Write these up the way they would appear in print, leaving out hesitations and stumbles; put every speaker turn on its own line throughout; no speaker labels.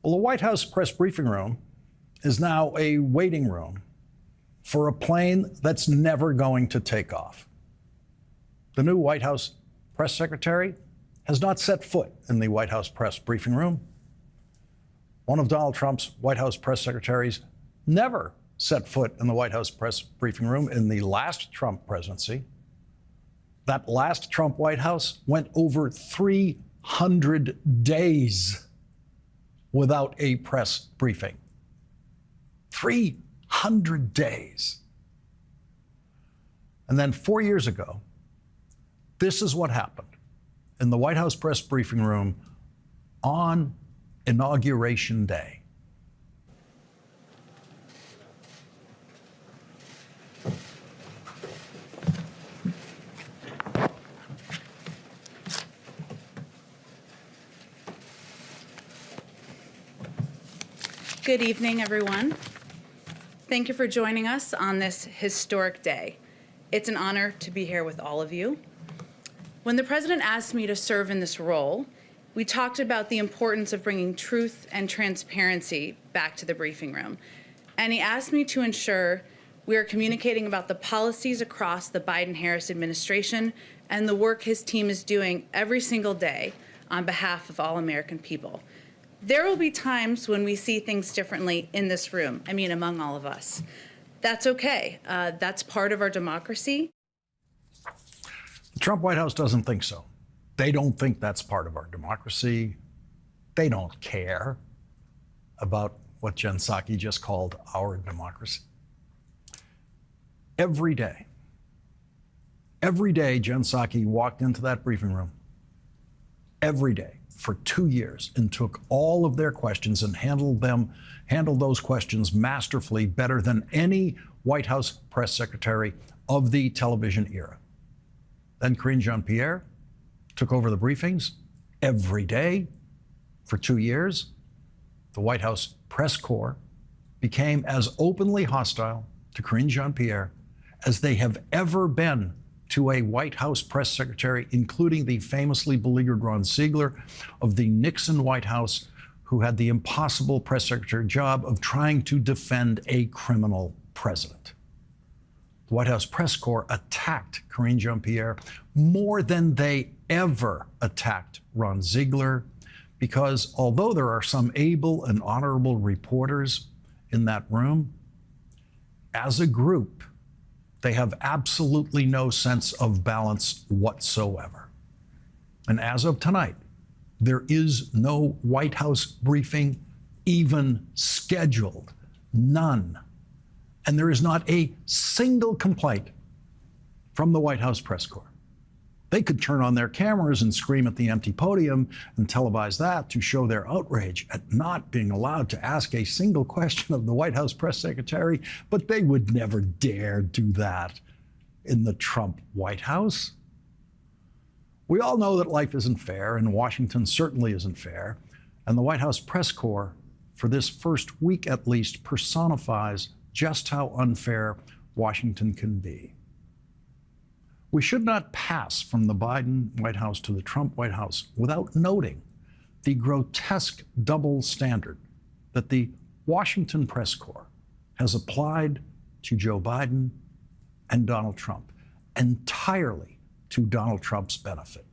Well, the White House press briefing room is now a waiting room for a plane that's never going to take off. The new White House press secretary has not set foot in the White House press briefing room. One of Donald Trump's White House press secretaries never set foot in the White House press briefing room in the last Trump presidency. That last Trump White House went over 300 days without a press briefing. 300 days. And then 4 years ago, this is what happened in the White House press briefing room on Inauguration Day.
Good evening, everyone. Thank you for joining us on this historic day. It's an honor to be here with all of you. When the President asked me to serve in this role, we talked about the importance of bringing truth and transparency back to the briefing room. And he asked me to ensure we are communicating about the policies across the Biden-Harris administration and the work his team is doing every single day on behalf of all American people. There will be times when we see things differently in this room, among all of us. That's okay. That's part of our democracy.
The Trump White House doesn't think so. They don't think that's part of our democracy. They don't care about what Jen Psaki just called our democracy. Every day, Jen Psaki walked into that briefing room, every day, for 2 years, and took all of their questions and handled those questions masterfully, better than any White House press secretary of the television era. Then Karine Jean-Pierre took over the briefings every day for 2 years. The White House press corps became as openly hostile to Karine Jean-Pierre as they have ever been to a White House press secretary, including the famously beleaguered Ron Ziegler of the Nixon White House, who had the impossible press secretary job of trying to defend a criminal president. The White House press corps attacked Karine Jean-Pierre more than they ever attacked Ron Ziegler, because although there are some able and honorable reporters in that room, as a group, they have absolutely no sense of balance whatsoever. And as of tonight, there is no White House briefing even scheduled, none. And there is not a single complaint from the White House press corps. They could turn on their cameras and scream at the empty podium and televise that to show their outrage at not being allowed to ask a single question of the White House press secretary, but they would never dare do that in the Trump White House. We all know that life isn't fair, and Washington certainly isn't fair, and the White House press corps, for this first week at least, personifies just how unfair Washington can be. We should not pass from the Biden White House to the Trump White House without noting the grotesque double standard that the Washington press corps has applied to Joe Biden and Donald Trump, entirely to Donald Trump's benefit.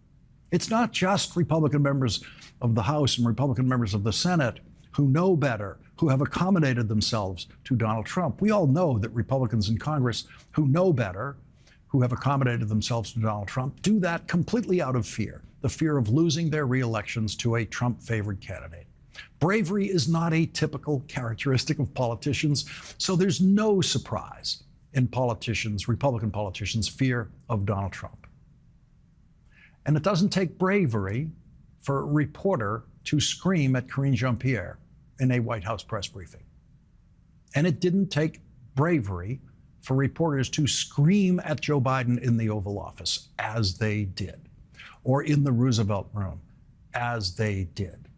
It's not just Republican members of the House and Republican members of the Senate who know better, who have accommodated themselves to Donald Trump. We all know that Republicans in Congress who know better, who have accommodated themselves to Donald Trump, do that completely out of fear, the fear of losing their re-elections to a Trump-favored candidate. Bravery is not a typical characteristic of politicians, so there's no surprise in politicians, Republican politicians' fear of Donald Trump. And it doesn't take bravery for a reporter to scream at Karine Jean-Pierre in a White House press briefing. And it didn't take bravery for reporters to scream at Joe Biden in the Oval Office, as they did, or in the Roosevelt Room, as they did.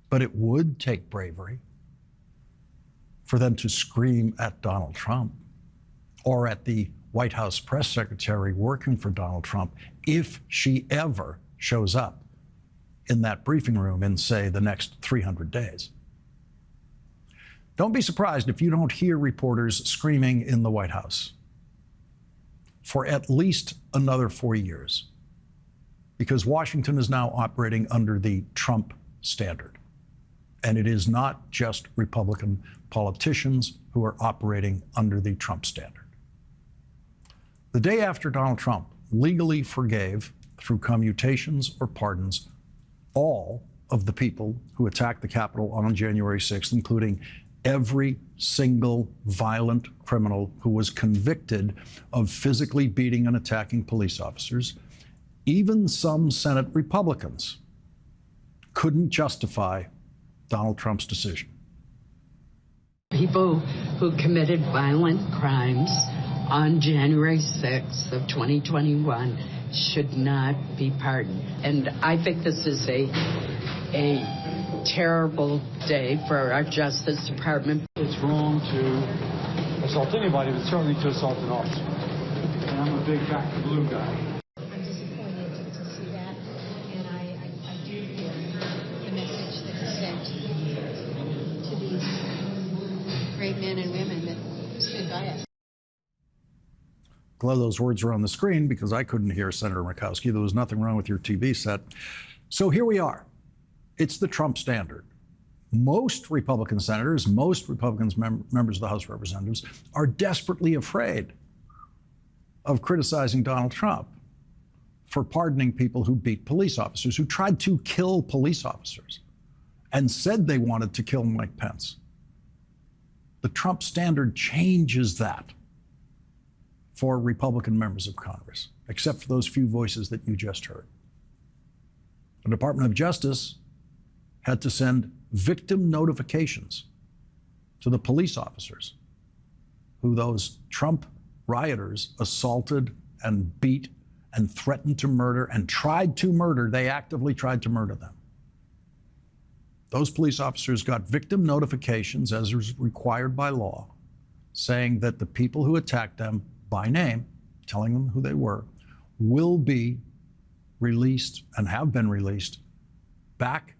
But it would take bravery for them to scream at Donald Trump or at the White House press secretary working for Donald Trump if she ever shows up in that briefing room in, say, the next 300 days. Don't be surprised if you don't hear reporters screaming in the White House for at least another 4 years, because Washington is now operating under the Trump standard. And it is not just Republican politicians who are operating under the Trump standard. The day after Donald Trump legally forgave, through commutations or pardons, all of the people who attacked the Capitol on January 6th, including every single violent criminal who was convicted of physically beating and attacking police officers, even some Senate Republicans couldn't justify Donald Trump's decision.
People who committed violent crimes on January 6th of 2021 should not be pardoned. And I think this is a terrible day for our Justice Department.
It's wrong to assault anybody, but certainly to assault an officer. And I'm a big back to blue guy.
I'm disappointed to see that, and I do hear the message that is sent to these great men and women that stood by us.
Glad those words are on the screen because I couldn't hear Senator Murkowski. There was nothing wrong with your TV set. So here we are. It's the Trump standard. Most Republican senators, most Republicans, members of the House of Representatives, are desperately afraid of criticizing Donald Trump for pardoning people who beat police officers, who tried to kill police officers and said they wanted to kill Mike Pence. The Trump standard changes that for Republican members of Congress, except for those few voices that you just heard. The Department of Justice had to send victim notifications to the police officers who those Trump rioters assaulted and beat and threatened to murder and tried to murder. They actively tried to murder them. Those police officers got victim notifications, as is required by law, saying that the people who attacked them by name, telling them who they were, will be released and have been released back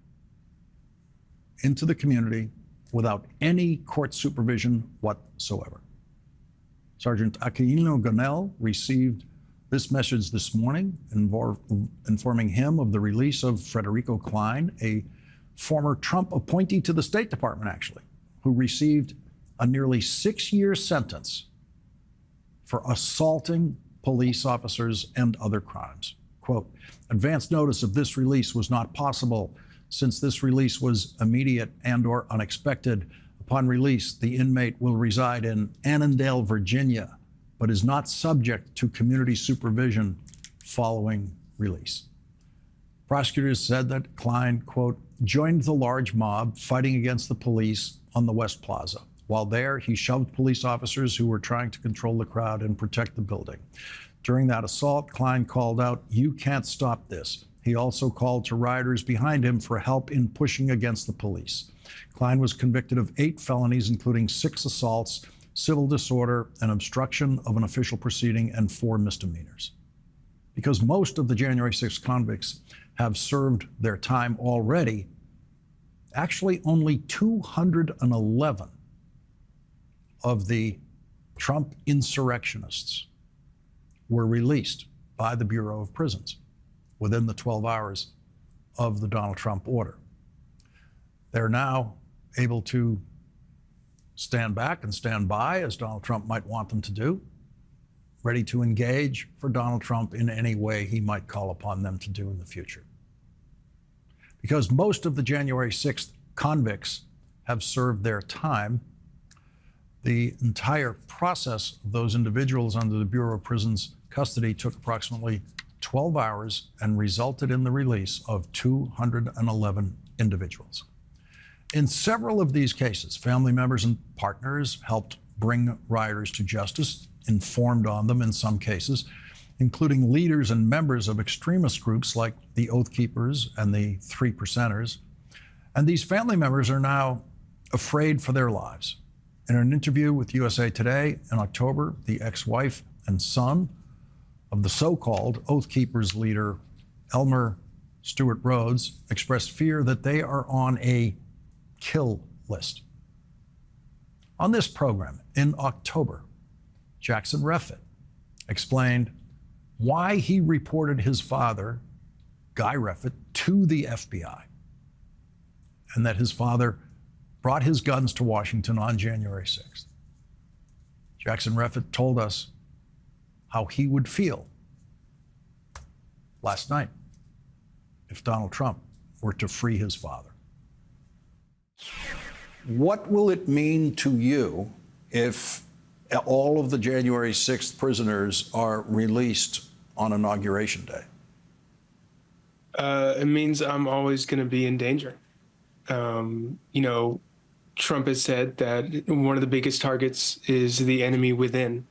into the community without any court supervision whatsoever. Sergeant Aquilino Gonell received this message this morning, informing him of the release of Frederico Klein, a former Trump appointee to the State Department, actually, who received a nearly 6-year sentence for assaulting police officers and other crimes. Quote, advance notice of this release was not possible since this release was immediate and/or unexpected. Upon release, the inmate will reside in Annandale, Virginia, but is not subject to community supervision following release. Prosecutors said that Klein, quote, joined the large mob fighting against the police on the West Plaza. While there, he shoved police officers who were trying to control the crowd and protect the building. During that assault, Klein called out, "You can't stop this." He also called to rioters behind him for help in pushing against the police. Klein was convicted of 8 felonies, including 6 assaults, civil disorder, and obstruction of an official proceeding, and 4 misdemeanors. Because most of the January 6th convicts have served their time already, actually only 211 of the Trump insurrectionists were released by the Bureau of Prisons within the 12 hours of the Donald Trump order. They're now able to stand back and stand by, as Donald Trump might want them to do, ready to engage for Donald Trump in any way he might call upon them to do in the future. Because most of the January 6th convicts have served their time, the entire process of those individuals under the Bureau of Prisons custody took approximately 12 hours and resulted in the release of 211 individuals. In several of these cases, family members and partners helped bring rioters to justice, informed on them in some cases, including leaders and members of extremist groups like the Oath Keepers and the 3 Percenters. And these family members are now afraid for their lives. In an interview with USA Today in October, the ex-wife and son of the so-called Oath Keepers leader, Elmer Stuart Rhodes, expressed fear that they are on a kill list. On this program in October, Jackson Reffitt explained why he reported his father, Guy Reffitt, to the FBI, and that his father brought his guns to Washington on January 6th. Jackson Reffitt told us how he would feel last night if Donald Trump were to free his father. What will it mean to you if all of the January 6th prisoners are released on Inauguration Day?
It means I'm always going to be in danger. Trump has said that one of the biggest targets is the enemy within.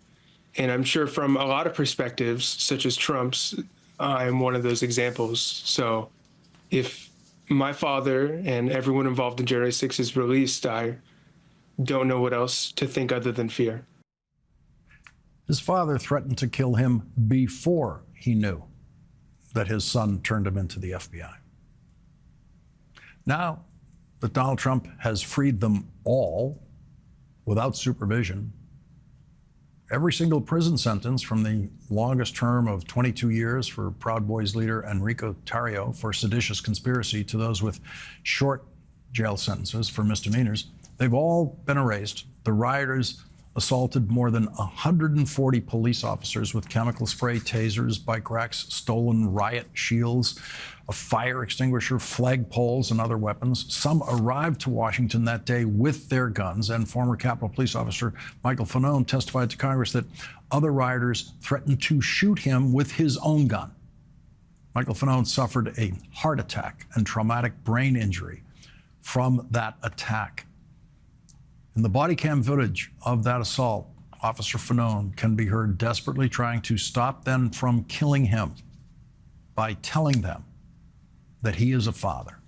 And I'm sure from a lot of perspectives, such as Trump's, I'm one of those examples. So if my father and everyone involved in January 6th is released, I don't know what else to think other than fear.
His father threatened to kill him before he knew that his son turned him into the FBI. Now that Donald Trump has freed them all without supervision, every single prison sentence from the longest term of 22 years for Proud Boys leader Enrique Tarrio for seditious conspiracy to those with short jail sentences for misdemeanors, they've all been erased. The rioters assaulted more than 140 police officers with chemical spray, tasers, bike racks, stolen riot shields, a fire extinguisher, flagpoles, and other weapons. Some arrived to Washington that day with their guns, and former Capitol Police Officer Michael Fanone testified to Congress that other rioters threatened to shoot him with his own gun. Michael Fanone suffered a heart attack and traumatic brain injury from that attack. In the body cam footage of that assault, Officer Fanone can be heard desperately trying to stop them from killing him by telling them that he is a father.